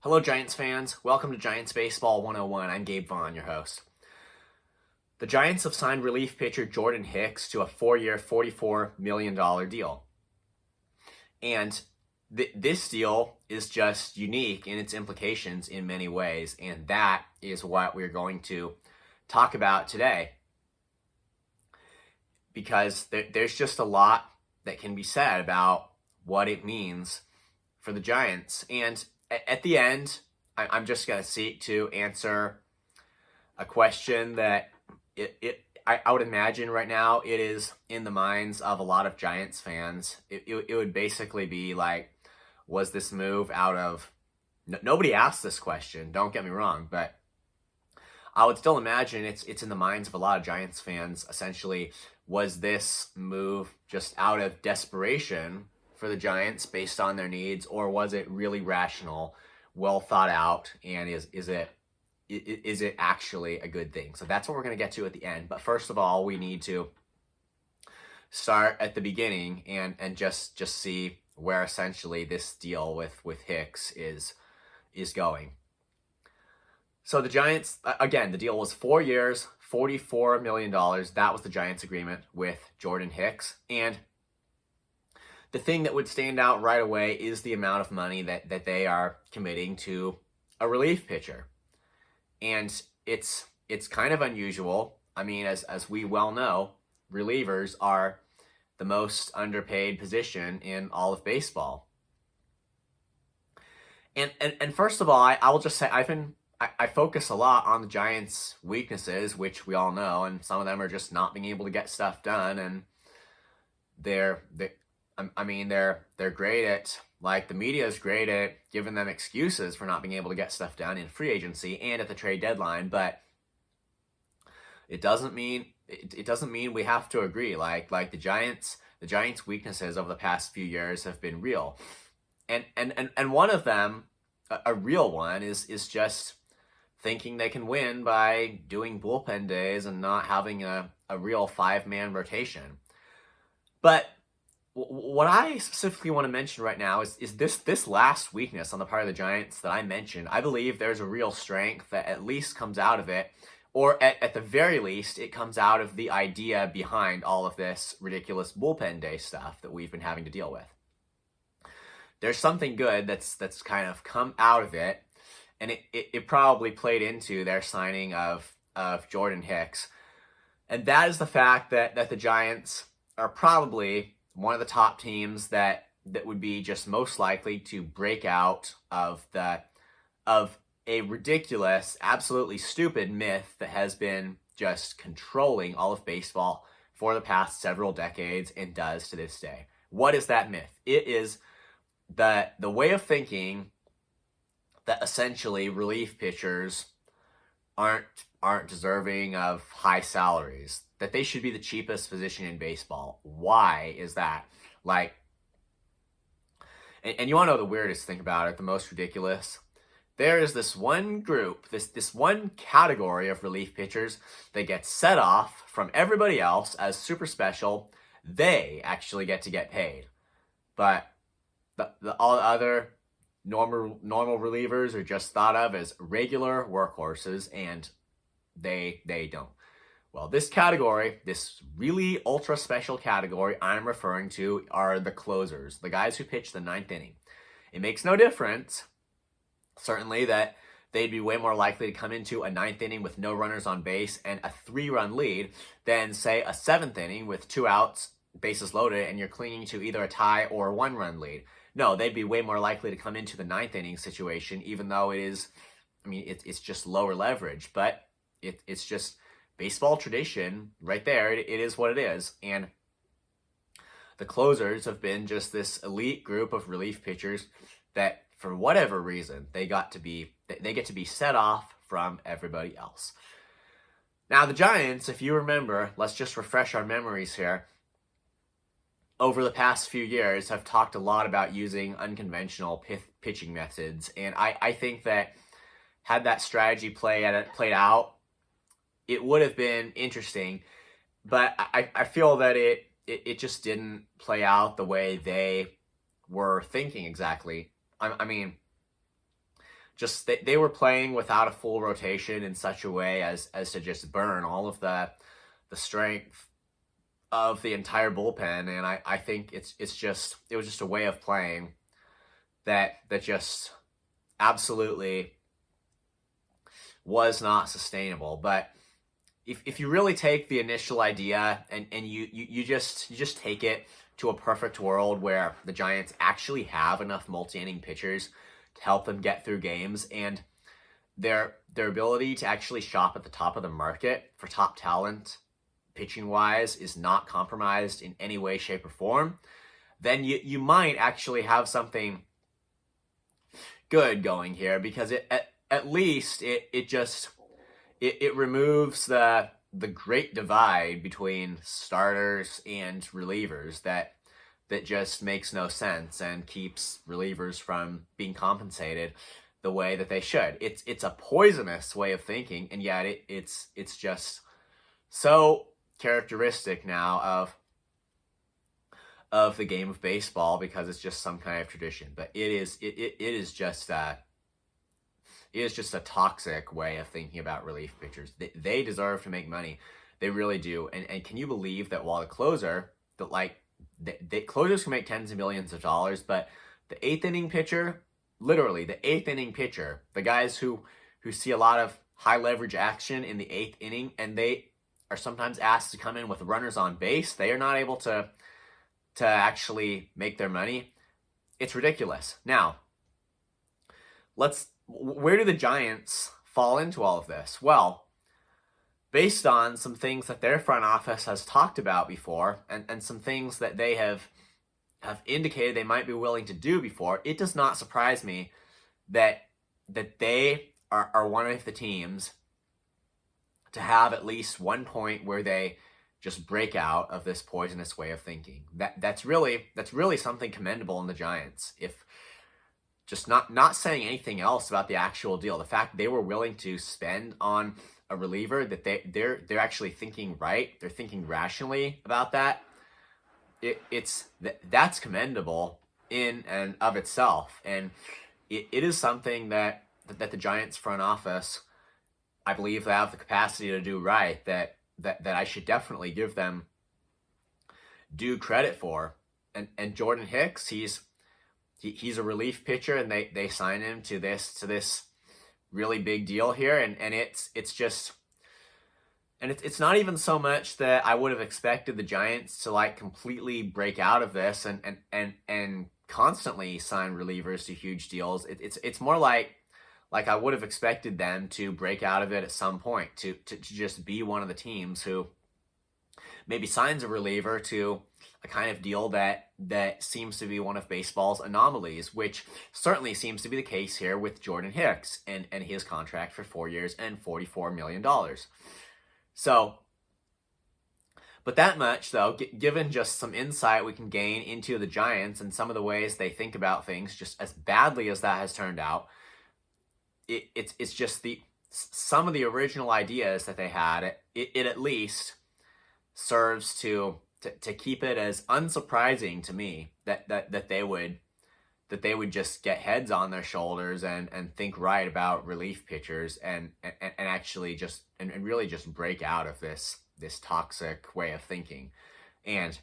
Hello, Giants fans. Welcome to Giants Baseball 101. I'm Gabe Vaughn, your host. The Giants have signed relief pitcher Jordan Hicks to a 4-year, $44 million deal. And this deal is just unique in its implications in many ways, and that is what we're going to talk about today. Because there's just a lot that can be said about what it means for the Giants. And at the end, I'm just going to seek to answer a question that I would imagine right now it is in the minds of a lot of Giants fans. It would basically be like, was this move out of... Nobody asked this question, don't get me wrong, but I would still imagine it's in the minds of a lot of Giants fans. Essentially, was this move just out of desperation for the Giants based on their needs, or was it really rational, well thought out, and is it actually a good thing? So that's what we're going to get to at the end. But first of all, we need to start at the beginning and just see where essentially this deal with Hicks is going. So the Giants, again, the deal was 4 years, $44 million. That was the Giants' agreement with Jordan Hicks. And the thing that would stand out right away is the amount of money that they are committing to a relief pitcher. And it's kind of unusual. I mean, as we well know, relievers are the most underpaid position in all of baseball. And first of all, I will just say I focus a lot on the Giants' weaknesses, which we all know, and some of them are just not being able to get stuff done, and they're great at, like, the media is great at giving them excuses for not being able to get stuff done in free agency and at the trade deadline, but it doesn't mean we have to agree. Like the Giants' weaknesses over the past few years have been real, and one of them, a real one, is just thinking they can win by doing bullpen days and not having a real 5-man rotation. But what I specifically want to mention right now is this last weakness on the part of the Giants that I mentioned. I believe there's a real strength that at least comes out of it, or at the very least, it comes out of the idea behind all of this ridiculous bullpen day stuff that we've been having to deal with. There's something good that's kind of come out of it, and it probably played into their signing of Jordan Hicks. And that is the fact that the Giants are probably one of the top teams that would be just most likely to break out of a ridiculous, absolutely stupid myth that has been just controlling all of baseball for the past several decades and does to this day. What is that myth? It is the way of thinking that essentially relief pitchers aren't deserving of high salaries, that they should be the cheapest position in baseball. Why is that? Like, and you want to know the weirdest thing about it, the most ridiculous? There is this one group, this one category of relief pitchers that gets set off from everybody else as super special. They actually get to get paid. But all the other normal relievers are just thought of as regular workhorses, and they don't. Well, this category, this really ultra special category I'm referring to, are the closers, the guys who pitch the 9th inning. It makes no difference, certainly, that they'd be way more likely to come into a 9th inning with no runners on base and a 3-run lead than, say, a 7th inning with 2 outs, bases loaded, and you're clinging to either a tie or a 1-run lead. No, they'd be way more likely to come into the 9th inning situation, even though it is, it's just lower leverage. But it's just baseball tradition right there. It is what it is. And the closers have been just this elite group of relief pitchers that, for whatever reason, they get to be set off from everybody else. Now, the Giants, if you remember, let's just refresh our memories here, over the past few years have talked a lot about using unconventional pitching methods. And I think that had that strategy played out, it would have been interesting. But I feel that it just didn't play out the way they were thinking exactly. I mean, they were playing without a full rotation in such a way as to just burn all of the strength of the entire bullpen. And I think it was just a way of playing that just absolutely was not sustainable. But if you really take the initial idea and you just take it to a perfect world where the Giants actually have enough multi-inning pitchers to help them get through games, and their ability to actually shop at the top of the market for top talent pitching wise is not compromised in any way, shape, or form, then you might actually have something good going here, because at least it removes the great divide between starters and relievers that just makes no sense and keeps relievers from being compensated the way that they should. It's a poisonous way of thinking, and yet it's just so characteristic now of the game of baseball, because it's just some kind of tradition. But it is just a toxic way of thinking about relief pitchers. They deserve to make money. They really do. And can you believe that while the closer, the closers can make tens of millions of dollars, but the eighth inning pitcher, literally the eighth inning pitcher, the guys who see a lot of high leverage action in the eighth inning, and they are sometimes asked to come in with runners on base, they are not able to actually make their money. It's ridiculous. Now, where do the Giants fall into all of this? Well, based on some things that their front office has talked about before, and some things that they have indicated they might be willing to do before, it does not surprise me that they are one of the teams to have at least one point where they just break out of this poisonous way of thinking. That's really something commendable in the Giants. If just not saying anything else about the actual deal, the fact they were willing to spend on a reliever, that they're actually thinking right, they're thinking rationally about that. That's commendable in and of itself, and it is something that the Giants front office, I believe, they have the capacity to do right, that I should definitely give them due credit for. And Jordan Hicks, he's a relief pitcher, and they sign him to this really big deal here, and it's not even so much that I would have expected the Giants to completely break out of this and constantly sign relievers to huge deals. It's more like I would have expected them to break out of it at some point, to just be one of the teams who maybe signs a reliever to a kind of deal that seems to be one of baseball's anomalies, which certainly seems to be the case here with Jordan Hicks and his contract for 4 years and $44 million. So, but that much, though, given just some insight we can gain into the Giants and some of the ways they think about things, just as badly as that has turned out, it's just some of the original ideas that they had, it at least serves to keep it as unsurprising to me that they would just get heads on their shoulders and think right about relief pitchers and actually just and really just break out of this toxic way of thinking and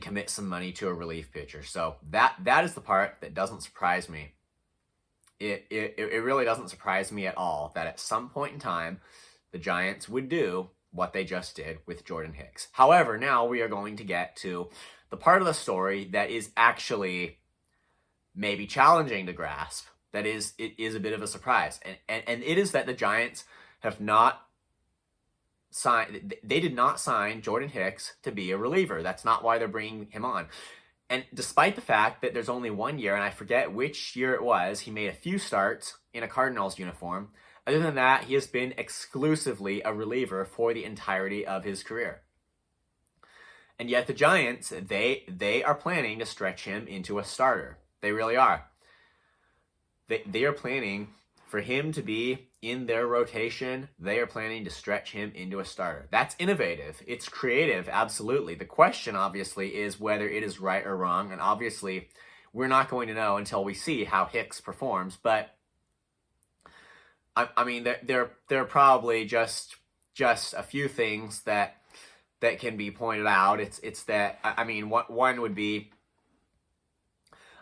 commit some money to a relief pitcher. So that is the part that doesn't surprise me. It really doesn't surprise me at all that at some point in time the Giants would do what they just did with Jordan Hicks. However, now we are going to get to the part of the story that is actually maybe challenging to grasp. That is, it is a bit of a surprise. And it is that the Giants have not signed, they did not sign Jordan Hicks to be a reliever. That's not why they're bringing him on. And despite the fact that there's only 1 year, and I forget which year it was, he made a few starts in a Cardinals uniform. Other than that, he has been exclusively a reliever for the entirety of his career. And yet the Giants, they are planning to stretch him into a starter. They really are. They are planning for him to be in their rotation. They are planning to stretch him into a starter. That's innovative. It's creative, absolutely. The question, obviously, is whether it is right or wrong. And obviously, we're not going to know until we see how Hicks performs. But I mean, there are probably just a few things that can be pointed out. It's that, I mean, one would be,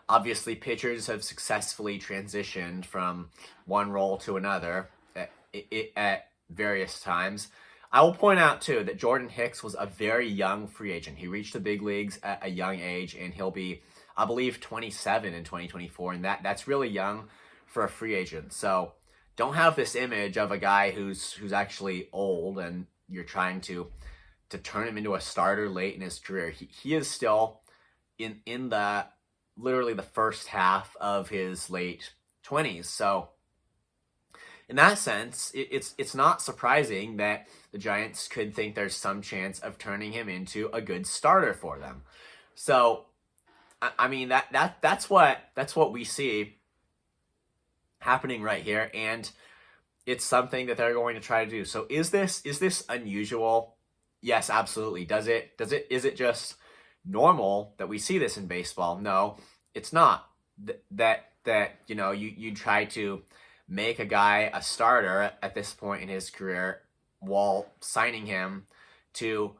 obviously pitchers have successfully transitioned from one role to another at various times. I will point out too that Jordan Hicks was a very young free agent. He reached the big leagues at a young age, and he'll be, I believe, 27 in 2024, and that's really young for a free agent. So don't have this image of a guy who's actually old and you're trying to turn him into a starter late in his career. He is still in the literally the first half of his late 20s. So in that sense, it's not surprising that the Giants could think there's some chance of turning him into a good starter for them. So I mean, that's what we see happening right here, and it's something that they're going to try to do. So is this unusual? Yes, absolutely. Is it just normal that we see this in baseball? No, it's not. That you try to make a guy a starter at this point in his career while signing him to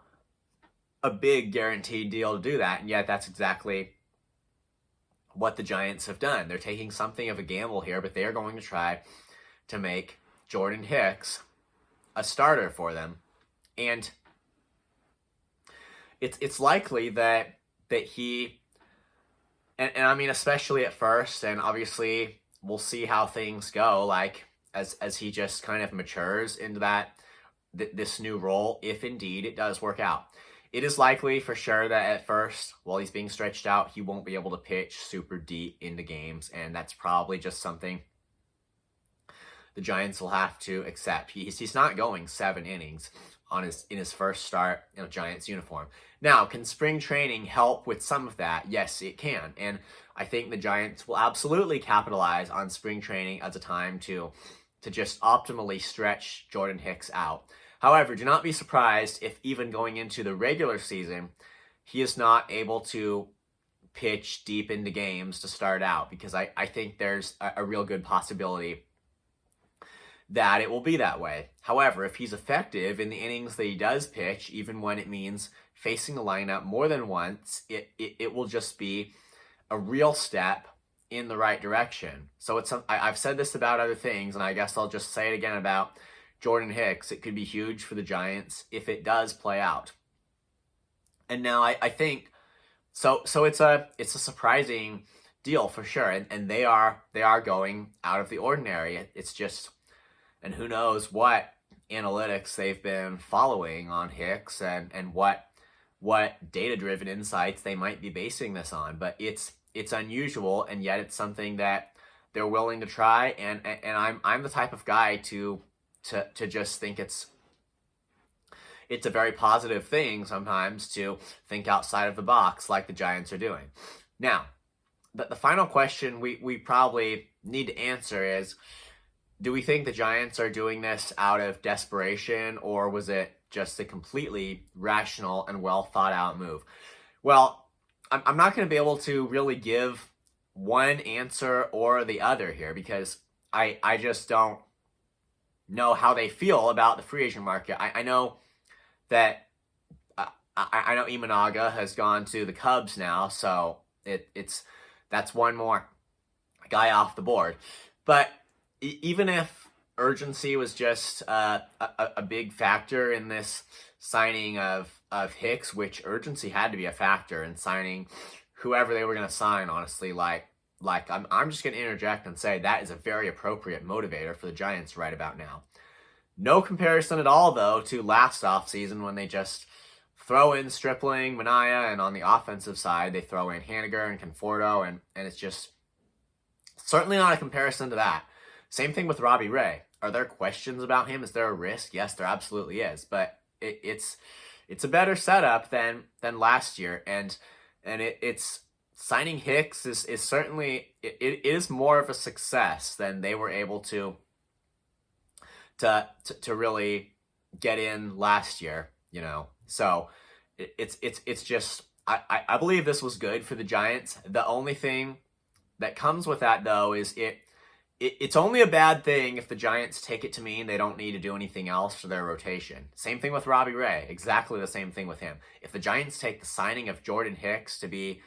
a big guaranteed deal to do that. And yet that's exactly what the Giants have done. They're taking something of a gamble here, but they are going to try to make Jordan Hicks a starter for them. And it's likely that he, and I mean, especially at first, and obviously we'll see how things go, like as he just kind of matures into this new role, if indeed it does work out. It is likely for sure that at first, while he's being stretched out, he won't be able to pitch super deep into games, and that's probably just something the Giants will have to accept. He's not going 7 innings in his first start in a Giants uniform. Now, can spring training help with some of that? Yes, it can. And I think the Giants will absolutely capitalize on spring training as a time to just optimally stretch Jordan Hicks out. However, do not be surprised if even going into the regular season, he is not able to pitch deep into games to start out, because I think there's a real good possibility that it will be that way. However, if he's effective in the innings that he does pitch, even when it means facing the lineup more than once, it will just be a real step in the right direction. So I've said this about other things, and I guess I'll just say it again about Jordan Hicks. It could be huge for the Giants if it does play out. And now I think so it's a surprising deal for sure, and they are going out of the ordinary. It's just, and who knows what analytics they've been following on Hicks and what data-driven insights they might be basing this on. But it's unusual, and yet it's something that they're willing to try. And I'm the type of guy to just think it's a very positive thing sometimes to think outside of the box like the Giants are doing. Now, the final question we probably need to answer is, do we think the Giants are doing this out of desperation, or was it just a completely rational and well thought out move? Well, I'm not going to be able to really give one answer or the other here, because I just don't know how they feel about the free agent market. I know that I know Imanaga has gone to the Cubs now, so that's one more guy off the board. But even if urgency was just a big factor in this signing of Hicks, which urgency had to be a factor in signing whoever they were going to sign, honestly, like I'm just going to interject and say that is a very appropriate motivator for the Giants right about now. No comparison at all, though, to last offseason when they just throw in Stripling, Minaya, and on the offensive side, they throw in Haniger and Conforto, and it's just certainly not a comparison to that. Same thing with Robbie Ray. Are there questions about him? Is there a risk? Yes, there absolutely is. But it's a better setup than last year, and it's signing Hicks is certainly it is more of a success than they were able to really get in last year. So it's just I believe this was good for the Giants. The only thing that comes with that, though, is it's only a bad thing if the Giants take it to mean they don't need to do anything else for their rotation. Same thing with Robbie Ray. Exactly the same thing with him. If the Giants take the signing of Jordan Hicks to be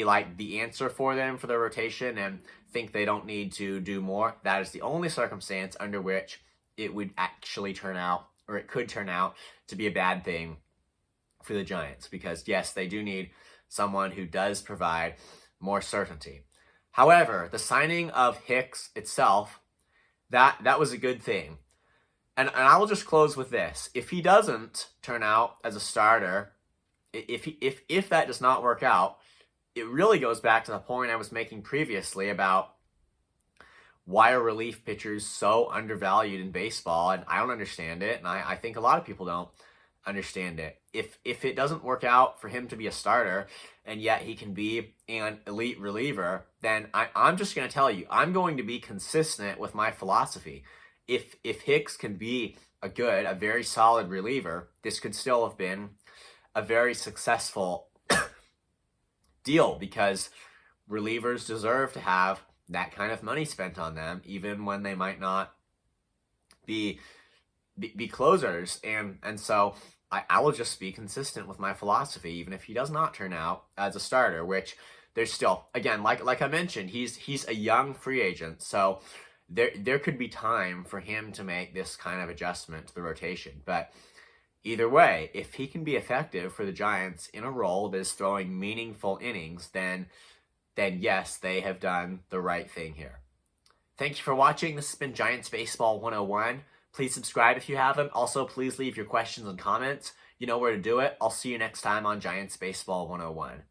like the answer for them for their rotation and think they don't need to do more, that is the only circumstance under which it would actually turn out, or it could turn out to be a bad thing for the Giants. Because yes, they do need someone who does provide more certainty. However, the signing of Hicks itself, that was a good thing. And I will just close with this. If he doesn't turn out as a starter, if that does not work out, it really goes back to the point I was making previously about why are relief pitchers so undervalued in baseball, and I don't understand it, and I think a lot of people don't understand it. If it doesn't work out for him to be a starter, and yet he can be an elite reliever, then I'm just going to tell you, I'm going to be consistent with my philosophy. If Hicks can be a very solid reliever, this could still have been a very successful deal, because relievers deserve to have that kind of money spent on them, even when they might not be closers. And so I will just be consistent with my philosophy, even if he does not turn out as a starter, which there's still, again, like I mentioned, he's a young free agent, so there could be time for him to make this kind of adjustment to the rotation. But either way, if he can be effective for the Giants in a role that is throwing meaningful innings, then yes, they have done the right thing here. Thank you for watching. This has been Giants Baseball 101. Please subscribe if you haven't. Also, please leave your questions and comments. You know where to do it. I'll see you next time on Giants Baseball 101.